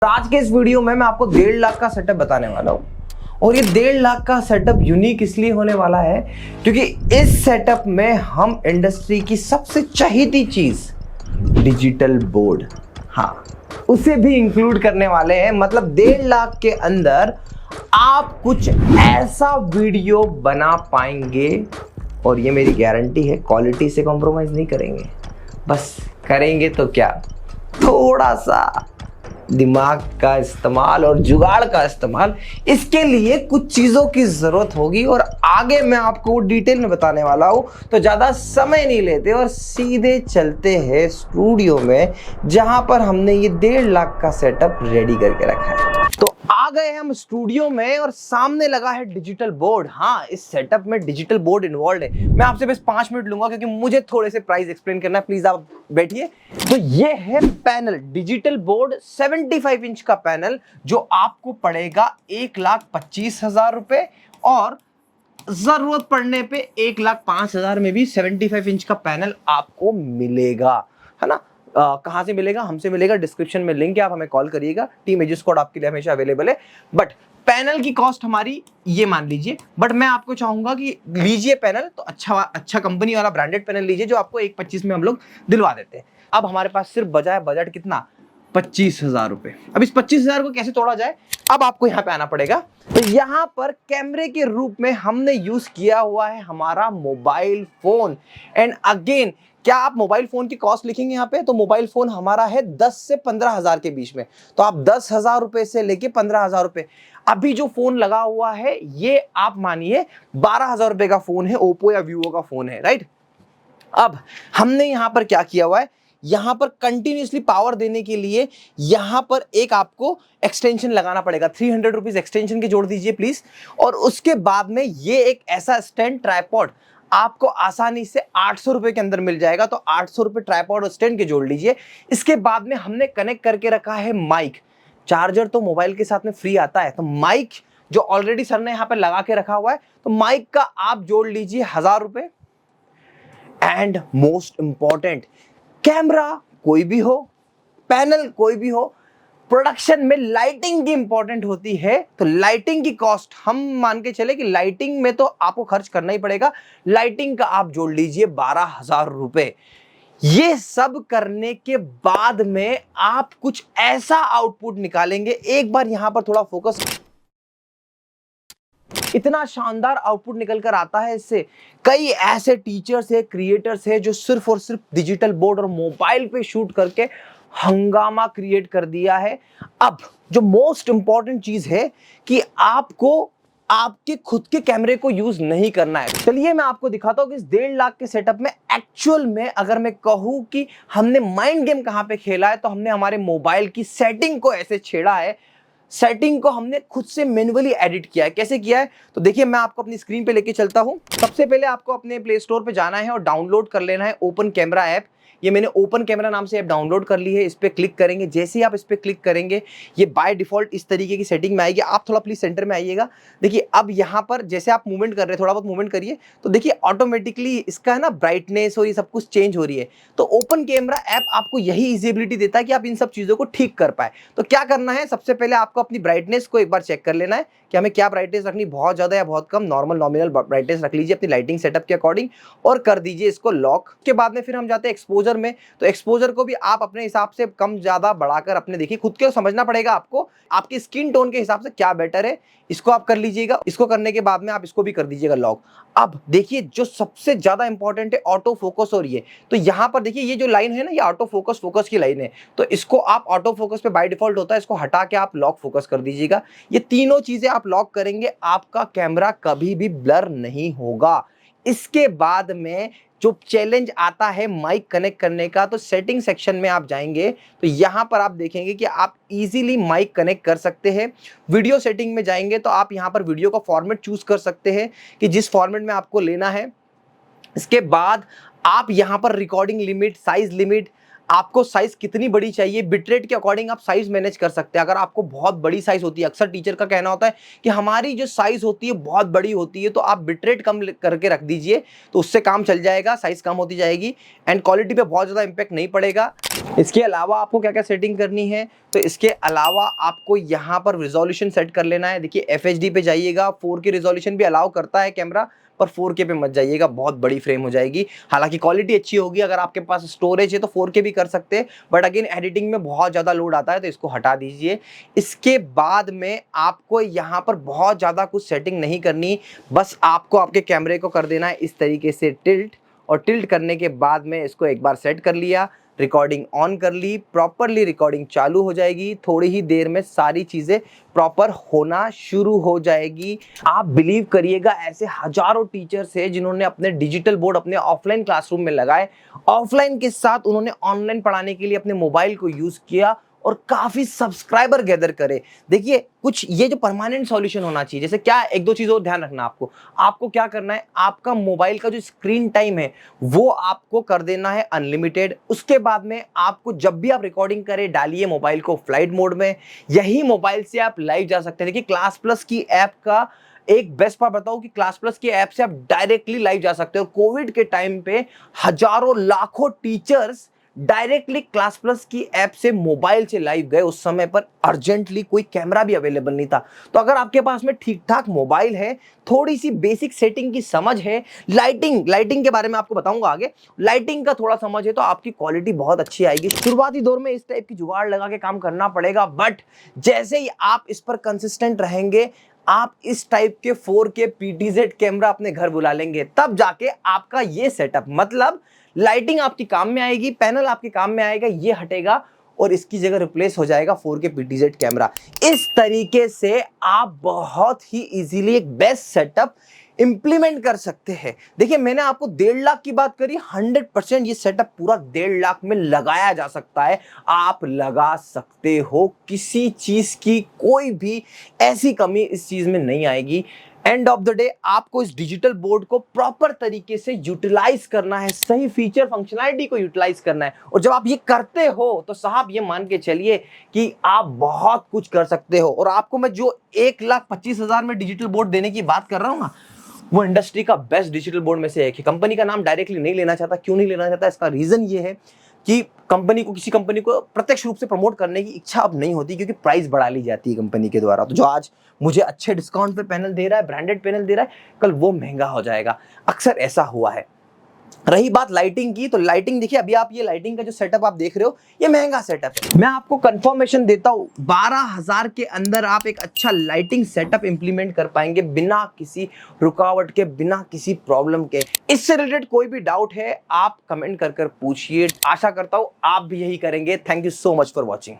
आज के इस वीडियो में मैं आपको 1.5 लाख का सेटअप बताने वाला हूँ और ये 1.5 लाख का सेटअप यूनिक इसलिए होने वाला है क्योंकि इस सेटअप में हम इंडस्ट्री की सबसे चहेती चीज डिजिटल बोर्ड, हाँ, उसे भी इंक्लूड करने वाले हैं। मतलब 1.5 लाख के अंदर आप कुछ ऐसा वीडियो बना पाएंगे और ये मेरी गारंटी है, क्वालिटी से कॉम्प्रोमाइज नहीं करेंगे। बस करेंगे तो क्या, थोड़ा सा दिमाग का इस्तेमाल और जुगाड़ का इस्तेमाल। इसके लिए कुछ चीजों की जरूरत होगी और आगे मैं आपको डिटेल में बताने वाला हूं। तो ज्यादा समय नहीं लेते और सीधे चलते हैं स्टूडियो में, जहां पर हमने ये 1.5 लाख का सेटअप रेडी करके रखा है। तो आ गए हम स्टूडियो में और सामने लगा है डिजिटल बोर्ड। हाँ, इस सेटअप में डिजिटल बोर्ड इन्वॉल्व है। मैं आपसे बस 5 मिनट लूंगा क्योंकि मुझे थोड़े से प्राइस एक्सप्लेन करना है। प्लीज आप बैठिए। तो ये है पैनल, डिजिटल बोर्ड 75 इंच का पैनल, जो आपको पड़ेगा 1,25,000 रुपए और जरूरत पड़ने पे 1,05,000 में भी 75 इंच का पैनल आपको मिलेगा, है ना। कहां से मिलेगा? हमसे मिलेगा, डिस्क्रिप्शन में लिंक है, आप हमें कॉल करिएगा। टीम एजिस कोड आपके लिए हमेशा अवेलेबल है। बट पैनल की कॉस्ट हमारी ये मान लीजिए, बट मैं आपको चाहूंगा कि लीजिए पैनल तो अच्छा कंपनी वाला ब्रांडेड पैनल लीजिए, जो आपको 1,25,000 में हम लोग दिलवा देते हैं। अब हमारे पास सिर्फ बचा है बजट कितना? 25,000 रुपए। अब इस 25,000 को कैसे तोड़ा जाए, अब आपको यहां पे आना पड़ेगा। तो यहां पर कैमरे के रूप में हमने यूज किया हुआ है हमारा मोबाइल फोन। एंड अगेन, क्या आप मोबाइल फोन की कॉस्ट लिखेंगे यहाँ पे, तो मोबाइल फोन हमारा है 10 से 15,000 के बीच में। तो आप 10,000 रुपए से लेके 15,000 रुपए, अभी जो फोन लगा हुआ है ये आप मानिए 12,000 रुपए का फोन है, ओप्पो या वीवो का फोन है, राइट। अब हमने यहां पर क्या किया हुआ है, यहां पर कंटिन्यूसली पावर देने के लिए यहां पर एक आपको एक्सटेंशन लगाना पड़ेगा। 300 रुपीज एक्सटेंशन के जोड़ दीजिए प्लीज। और उसके बाद में ये एक ऐसा स्टैंड ट्राइपॉड आपको आसानी से 800 रुपए के अंदर मिल जाएगा। तो 800 रुपए ट्राइपॉड और स्टैंड के जोड़ लीजिए। इसके बाद में हमने कनेक्ट करके रखा है माइक। चार्जर तो मोबाइल के साथ में फ्री आता है, तो माइक जो ऑलरेडी सर ने यहां पर लगा के रखा हुआ है, तो माइक का आप जोड़ लीजिए 1,000 रुपए। एंड मोस्ट इंपॉर्टेंट, कैमरा कोई भी हो, पैनल कोई भी हो, प्रोडक्शन में लाइटिंग की इंपॉर्टेंट होती है। तो लाइटिंग की कॉस्ट हम मान के चले कि लाइटिंग में तो आपको खर्च करना ही पड़ेगा। लाइटिंग का आप जोड़ लीजिए 12,000 रुपए। ये सब करने के बाद में आप कुछ ऐसा आउटपुट निकालेंगे। एक बार यहां पर थोड़ा फोकस, इतना शानदार आउटपुट निकल कर आता है इससे। कई ऐसे टीचर्स है, क्रिएटर्स है, जो सिर्फ और सिर्फ डिजिटल बोर्ड और मोबाइल पे शूट करके हंगामा क्रिएट कर दिया है। अब जो मोस्ट इंपॉर्टेंट चीज है कि आपको आपके खुद के कैमरे को यूज नहीं करना है। चलिए मैं आपको दिखाता हूं कि इस 1.5 लाख के सेटअप में एक्चुअल में अगर मैं कहूं कि हमने माइंड गेम कहां पे खेला है, तो हमने हमारे मोबाइल की सेटिंग को ऐसे छेड़ा है। सेटिंग को हमने खुद से मैन्युअली एडिट किया है। कैसे किया है, तो देखिए मैं आपको अपनी स्क्रीन पे लेके चलता हूं। सबसे पहले आपको अपने प्ले स्टोर पे जाना है और डाउनलोड कर लेना है ओपन कैमरा ऐप। ये मैंने ओपन कैमरा नाम से ऐप डाउनलोड कर ली है। इस पे क्लिक करेंगे, जैसे ही आप इस पे क्लिक करेंगे ये बाय डिफॉल्ट इस तरीके की सेटिंग में आएगी। आप थोड़ा प्लीज सेंटर में आइएगा। देखिए अब यहाँ पर जैसे आप मूवमेंट कर रहे हैं, थोड़ा बहुत मूवमेंट करिए, तो देखिए ऑटोमेटिकली इसका है ना ब्राइटनेस और ये सब कुछ चेंज हो रही है। तो ओपन कैमरा ऐप आपको यही इजिबिलिटी देता है कि आप इन सब चीजों को ठीक कर पाए। तो क्या करना है, सबसे पहले आपको अपनी ब्राइटनेस को एक बार चेक कर लेना है कि हमें क्या ब्राइटनेस रखनी, बहुत ज्यादा या बहुत कम। नॉर्मल नॉमिनल ब्राइटनेस रख लीजिए अपनी लाइटिंग सेटअप के अकॉर्डिंग और कर दीजिए इसको लॉक। के बाद में फिर हम जाते हैं एक्सपोजर में। तो एक्सपोजर को भी आप अपने हिसाब से कम ज्यादा बढ़ाकर अपने देखिए, खुद के समझना पड़ेगा आपको, आपके स्किन टोन के हिसाब से क्या बेटर है, इसको आप कर लीजिएगा। इसको करने के बाद में आप इसको भी कर दीजिएगा लॉक। अब देखिए जो सबसे ज्यादा इंपॉर्टेंट है ऑटो फोकस। और ये तो यहां पर देखिए ये जो लाइन है ना, ये ऑटो फोकस की लाइन है। तो इसको आप ऑटो फोकस पे बाय डिफॉल्ट होता है, इसको हटा के आप लॉक फोकस कर दीजिएगा। ये तीनों चीजें आप लॉक करेंगे, आपका कैमरा कभी भी ब्लर नहीं होगा। इसके बाद में जो चैलेंज आता है माइक कनेक्ट करने का, तो सेटिंग सेक्शन में आप जाएंगे तो यहां पर आप देखेंगे कि आप इजीली माइक कनेक्ट कर सकते हैं। वीडियो सेटिंग में जाएंगे तो आप यहां पर वीडियो का फॉर्मेट चूज कर सकते हैं कि जिस फॉर्मेट में आपको लेना है। इसके बाद आप यहां पर रिकॉर्डिंग लिमिट, साइज लिमिट, आपको साइज कितनी बड़ी चाहिए, बिटरेट के अकॉर्डिंग आप साइज मैनेज कर सकते हैं। अगर आपको बहुत बड़ी साइज होती है, अक्सर टीचर का कहना होता है कि हमारी जो साइज होती है बहुत बड़ी होती है, तो आप बिटरेट कम करके रख दीजिए, तो उससे काम चल जाएगा, साइज कम होती जाएगी एंड क्वालिटी पे बहुत ज्यादा इंपैक्ट नहीं पड़ेगा। इसके अलावा आपको क्या क्या सेटिंग करनी है, तो इसके अलावा आपको यहाँ पर रिजोल्यूशन सेट कर लेना है। देखिए FHD पे जाइएगा, 4K रिजोल्यूशन भी अलाउ करता है कैमरा, पर 4K पे मत जाइएगा, बहुत बड़ी फ्रेम हो जाएगी। हालांकि क्वालिटी अच्छी होगी, अगर आपके पास स्टोरेज है तो 4K भी कर सकते हैं, बट अगेन एडिटिंग में बहुत ज़्यादा लोड आता है, तो इसको हटा दीजिए। इसके बाद में आपको यहाँ पर बहुत ज़्यादा कुछ सेटिंग नहीं करनी, बस आपको आपके कैमरे को कर देना है इस तरीके से टिल्ट, और टिल्ट करने के बाद में इसको एक बार सेट कर लिया, रिकॉर्डिंग ऑन कर ली, प्रॉपरली रिकॉर्डिंग चालू हो जाएगी। थोड़ी ही देर में सारी चीजें प्रॉपर होना शुरू हो जाएगी। आप बिलीव करिएगा, ऐसे हजारों टीचर्स हैं जिन्होंने अपने डिजिटल बोर्ड अपने ऑफलाइन क्लासरूम में लगाए, ऑफलाइन के साथ उन्होंने ऑनलाइन पढ़ाने के लिए अपने मोबाइल को यूज किया और काफी सब्सक्राइबर गैदर करे। देखिए कुछ ये जो परमानेंट सॉल्यूशन होना चाहिए, जैसे क्या, एक दो चीजों ध्यान रखना आपको क्या करना है, आपका मोबाइल का जो स्क्रीन टाइम है वो आपको कर देना है अनलिमिटेड। उसके बाद में आपको जब भी आप रिकॉर्डिंग करें, डालिए मोबाइल को फ्लाइट मोड में, यही मोबाइल से आप लाइव जा सकते हैं। देखिए क्लास प्लस की ऐप का एक बेस्ट पार्ट बताओ कि क्लास प्लस की ऐप से आप डायरेक्टली लाइव जा सकते हो। कोविड के टाइम पे हजारों लाखों टीचर्स डायरेक्टली क्लास प्लस की ऐप से मोबाइल से लाइव गए। उस समय पर अर्जेंटली कोई कैमरा भी अवेलेबल नहीं था। तो अगर आपके पास में ठीक ठाक मोबाइल है, थोड़ी सी बेसिक सेटिंग की समझ है, लाइटिंग के बारे में आपको बताऊंगा आगे, लाइटिंग का थोड़ा समझ है, तो आपकी क्वालिटी बहुत अच्छी आएगी। शुरुआती दौर में इस टाइप की जुगाड़ लगा के काम करना पड़ेगा, बट जैसे ही आप इस पर कंसिस्टेंट रहेंगे, आप इस टाइप के 4K PTZ कैमरा अपने घर बुला लेंगे, तब जाके आपका ये सेटअप, मतलब लाइटिंग आपकी काम में आएगी, पैनल आपके काम में आएगा, ये हटेगा और इसकी जगह रिप्लेस हो जाएगा 4K PTZ कैमरा। इस तरीके से आप बहुत ही इजीली एक बेस्ट सेटअप इंप्लीमेंट कर सकते हैं। देखिए मैंने आपको 1.5 लाख की बात करी, 100% ये सेटअप पूरा 1.5 लाख में लगाया जा सकता है। आप लगा सकते हो, किसी चीज की कोई भी ऐसी कमी इस चीज में नहीं आएगी। एंड ऑफ द डे आपको इस डिजिटल बोर्ड को प्रॉपर तरीके से यूटिलाइज करना है, सही फीचर फंक्शनैलिटी को यूटिलाइज करना है, और जब आप ये करते हो तो साहब ये मान के चलिए कि आप बहुत कुछ कर सकते हो। और आपको मैं जो 1,25,000 में डिजिटल बोर्ड देने की बात कर रहा हूं ना, वो इंडस्ट्री का बेस्ट डिजिटल बोर्ड में से एक है। कंपनी का नाम डायरेक्टली नहीं लेना चाहता, क्यों नहीं लेना चाहता, इसका रीजन ये है कि किसी कंपनी को प्रत्यक्ष रूप से प्रमोट करने की इच्छा अब नहीं होती, क्योंकि प्राइस बढ़ा ली जाती है कंपनी के द्वारा। तो जो आज मुझे अच्छे डिस्काउंट पे पैनल दे रहा है, ब्रांडेड पैनल दे रहा है, कल वो महंगा हो जाएगा। अक्सर ऐसा हुआ है। रही बात लाइटिंग की, तो लाइटिंग देखिए, अभी आप ये लाइटिंग का जो सेटअप आप देख रहे हो, ये महंगा सेटअप है। मैं आपको कंफर्मेशन देता हूं, 12,000 के अंदर आप एक अच्छा लाइटिंग सेटअप इंप्लीमेंट कर पाएंगे, बिना किसी रुकावट के, बिना किसी प्रॉब्लम के। इससे रिलेटेड कोई भी डाउट है, आप कमेंट कर पूछिए। आशा करता हूं आप भी यही करेंगे। Thank you so much for watching.